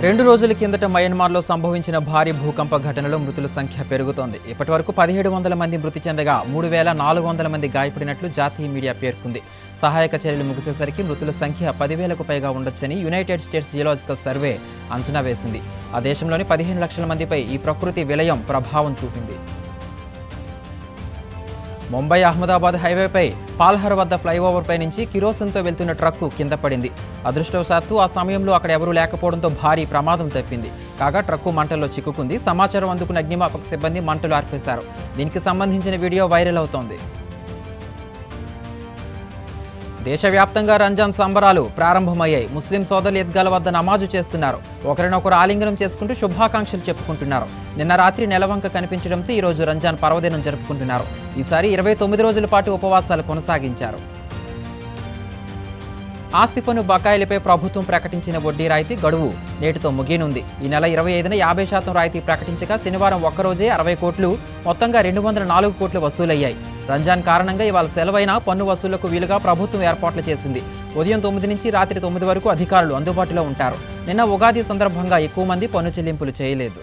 2 రోజుల కిందట మయన్మార్లో సంభవించిన భారీ భూకంప ఘటనలో మృతుల సంఖ్య పెరుగుతోంది. ఇప్పటివరకు 1700 మంది మృతి చెందగా 3400 మంది గాయపడినట్లు జాతీయ మీడియా పేర్కొంది. సహాయక చర్యలు ముగిసేసరికి మృతుల సంఖ్య 10,000కు పైగా ఉండొచ్చని యునైటెడ్ స్టేట్స్ జియోలాజికల్ సర్వే అంచనా వేసింది. ఆ దేశంలోని 15 లక్షల మందిపై ఈ ప్రకృతి విలయం ప్రభావం చూపింది. ముంబై అహ్మదాబాద్ హైవేపై పాల్హర్ వద్ద ఫ్లైఓవర్పై నుంచి కిరోసిన్తో వెళ్తున్న ట్రక్కు కింద పడింది. అదృష్టవశాత్తు ఆ సమయంలో అక్కడ ఎవరూ లేకపోవడంతో భారీ ప్రమాదం తప్పింది. కాగా ట్రక్కు మంటల్లో చిక్కుకుంది. సమాచారం అందుకున్న అగ్నిమాపక సిబ్బంది మంటలు ఆర్పేశారు. దీనికి సంబంధించిన వీడియో వైరల్ అవుతోంది. దేశవ్యాప్తంగా రంజాన్ సంబరాలు ప్రారంభమయ్యాయి. ముస్లిం సోదరులు ఈద్గాల వద్ద నమాజు చేస్తున్నారు. ఒకరినొకరు ఆలింగనం చేసుకుంటూ శుభాకాంక్షలు చెప్పుకుంటున్నారు. నిన్న రాత్రి నెలవంక కనిపించడంతో ఈరోజు రంజాన్ పర్వదినం జరుపుకుంటున్నారు. ఈసారి 29 రోజుల పాటు ఉపవాసాలు కొనసాగించారు. ఆస్తి పన్ను బకాయిలపై ప్రభుత్వం ప్రకటించిన వడ్డీ రాయితీ గడువు నేటితో ముగియనుంది. ఈ నెల 25న 50% రాయితీ ప్రకటించగా శనివారం ఒక్కరోజే 60 కోట్లు, మొత్తంగా 204 కోట్లు వసూలయ్యాయి. రంజాన్ కారణంగా ఇవాళ సెలవైన పన్ను వసూళ్లకు వీలుగా ప్రభుత్వం ఏర్పాట్లు చేసింది. ఉదయం 9 నుంచి రాత్రి 9 వరకు అధికారులు అందుబాటులో ఉంటారు. నిన్న ఉగాది సందర్భంగా ఎక్కువ మంది పన్ను చెల్లింపులు చేయలేదు.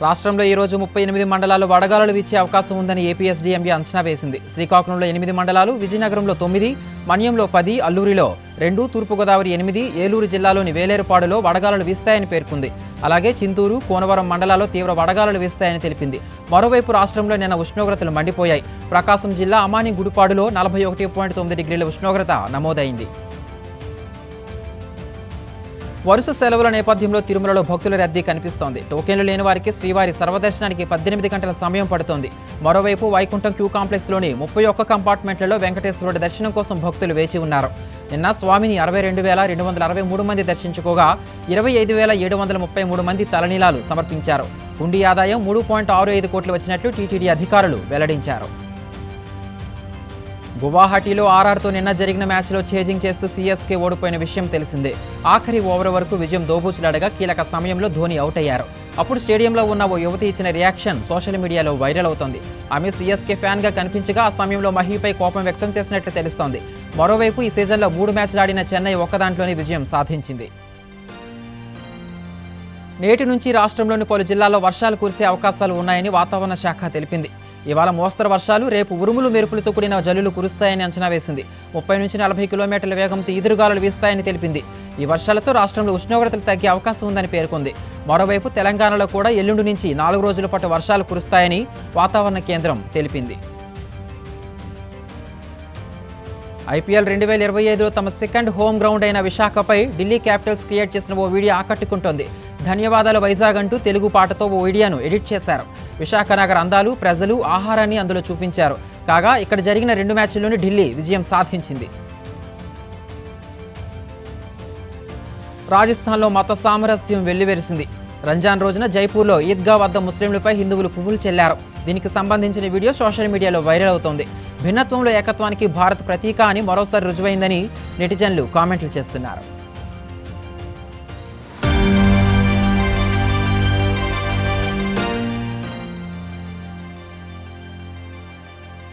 రాష్ట్రంలో ఈరోజు 38 మండలాలు వడగాలులు వీచే అవకాశం ఉందని ఏపీఎస్డీఎంబీ అంచనా వేసింది. శ్రీకాకుళంలో 8 మండలాలు, విజయనగరంలో 9, మన్యంలో 10, అల్లూరిలో 2, తూర్పుగోదావరి 8, ఏలూరు జిల్లాలోని వేలేరుపాడులో వడగాలులు వీస్తాయని పేర్కొంది. అలాగే చింతూరు, కోనవరం మండలాల్లో తీవ్ర వడగాలులు వీస్తాయని తెలిపింది. మరోవైపు రాష్ట్రంలో నిన్న ఉష్ణోగ్రతలు మండిపోయాయి. ప్రకాశం జిల్లా అమాని గుడిపాడులో 41.9 డిగ్రీల ఉష్ణోగ్రత నమోదైంది. వరుస సెలవుల నేపథ్యంలో తిరుమలలో భక్తుల రద్దీ కనిపిస్తోంది. టోకెన్లు లేని వారికి శ్రీవారి సర్వదర్శనానికి 18 గంటల సమయం పడుతోంది. మరోవైపు వైకుంఠం క్యూ కాంప్లెక్స్లోని 31 కంపార్ట్మెంట్లలో వెంకటేశ్వరుడి దర్శనం కోసం భక్తులు వేచి ఉన్నారు. నిన్న స్వామిని 62,263 మంది దర్శించుకోగా 25,733 మంది తలనీలాలు సమర్పించారు. హుండీ ఆదాయం 3.65 కోట్లు వచ్చినట్లు టీటీడీ అధికారులు వెల్లడించారు. గువాహటిలో ఆర్ఆర్తో నిన్న జరిగిన మ్యాచ్లో ఛేజింగ్ చేస్తూ సీఎస్కే ఓడిపోయిన విషయం తెలిసిందే. ఆఖరి ఓవర్ వరకు విజయం దోబూచులాడగా కీలక సమయంలో ధోని అవుట్ అయ్యారు. అప్పుడు స్టేడియంలో ఉన్న ఓ యువతి ఇచ్చిన రియాక్షన్ సోషల్ మీడియాలో వైరల్ అవుతోంది. ఆమె సీఎస్కే ఫ్యాన్గా కనిపించగా ఆ సమయంలో మహీపై కోపం వ్యక్తం చేసినట్లు తెలుస్తోంది. మరోవైపు ఈ సీజన్లో 3 మ్యాచ్లు ఆడిన చెన్నై ఒక్కదాంట్లోనే విజయం సాధించింది. నేటి నుంచి రాష్ట్రంలోని పలు జిల్లాల్లో వర్షాలు కురిసే అవకాశాలు ఉన్నాయని వాతావరణ శాఖ తెలిపింది. ఇవాళ మోస్తరు వర్షాలు, రేపు ఉరుములు మెరుపులతో కూడిన జల్లులు కురుస్తాయని అంచనా వేసింది. 30 నుంచి 40 కిలోమీటర్ల వేగంతో ఈదురుగాలులు వీస్తాయని తెలిపింది. ఈ వర్షాలతో రాష్ట్రంలో ఉష్ణోగ్రతలు తగ్గే అవకాశం ఉందని పేర్కొంది. మరోవైపు తెలంగాణలో కూడా ఎల్లుండి నుంచి 4 రోజుల పాటు వర్షాలు కురుస్తాయని వాతావరణ కేంద్రం తెలిపింది. ఐపీఎల్ 2025లో తమ సెకండ్ హోమ్ గ్రౌండ్ అయిన విశాఖపై ఢిల్లీ క్యాపిటల్స్ క్రియేట్ చేసిన ఓ వీడియో ఆకట్టుకుంటోంది. ధన్యవాదాలు వైజాగ్ అంటూ తెలుగు పాటతో ఓ వీడియోను ఎడిట్ చేశారు. విశాఖ నగర అందాలు, ప్రజలు, ఆహారాన్ని అందులో చూపించారు. కాగా ఇక్కడ జరిగిన 2 మ్యాచ్ల్లోనూ ఢిల్లీ విజయం సాధించింది. రాజస్థాన్లో మత సామరస్యం వెల్లివెరిసింది. రంజాన్ రోజున జైపూర్లో ఈద్గా వద్ద ముస్లింలపై హిందువులు పువ్వులు చెల్లారు. దీనికి సంబంధించిన వీడియో సోషల్ మీడియాలో వైరల్ అవుతోంది. భిన్నత్వంలో ఏకత్వానికి భారత్ ప్రతీక అని మరోసారి రుజువైందని నెటిజన్లు కామెంట్లు చేస్తున్నారు.